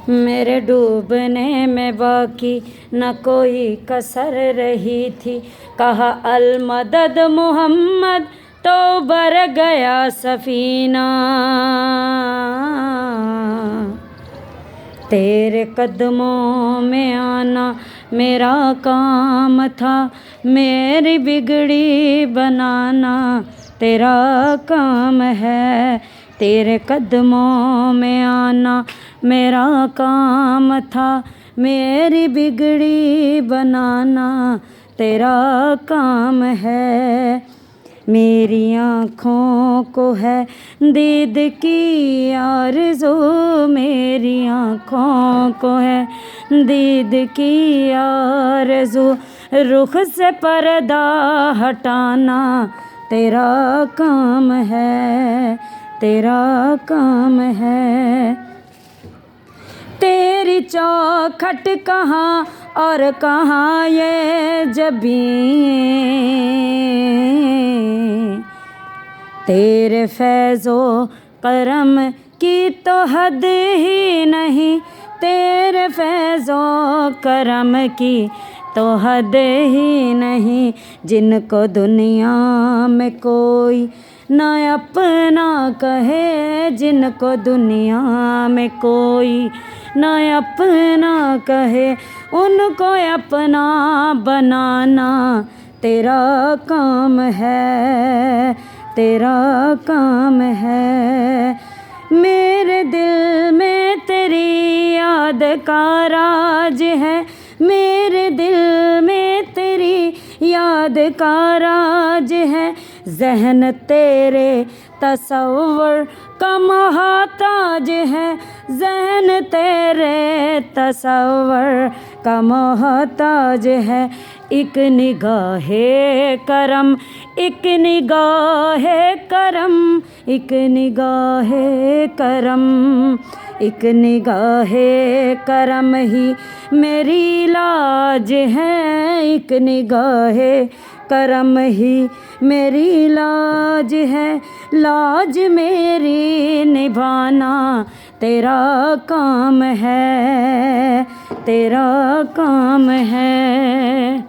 मेरे डूबने में बाकी न कोई कसर रही थी। कहा अल-मदद मोहम्मद तो भर गया सफीना। तेरे कदमों में आना मेरा काम था, मेरी बिगड़ी बनाना तेरा काम है। तेरे कदमों में आना मेरा काम था, मेरी बिगड़ी बनाना तेरा काम है। मेरी आँखों को है दीद की आरज़ू, मेरी आँखों को है दीद की आरज़ू। रुख से पर्दा हटाना तेरा काम है, तेरा काम है। तेरी चौखट कहाँ और कहाँ ये जबीं, तेरे फैज़ो करम की तो हद ही नहीं, तेरे फैज़ो करम की तो हद ही नहीं। जिनको दुनिया में कोई ना अपना कहे, जिनको दुनिया में कोई ना अपना कहे, उनको अपना बनाना तेरा काम है, तेरा काम है। मेरे दिल में तेरी याद का राज है, मेरे दिल में तेरी याद का राज है। ज़हन तेरे तसव्वुर का मोहताज है, ज़हन तेरे तसव्वुर का मोहताज है। एक निगाहे करम, एक निगाहे करम, एक निगाहे करम, एक निगाहे करम ही मेरी लाज है। एक निगाहे करम ही मेरी लाज है, लाज मेरी निभाना तेरा काम है, तेरा काम है।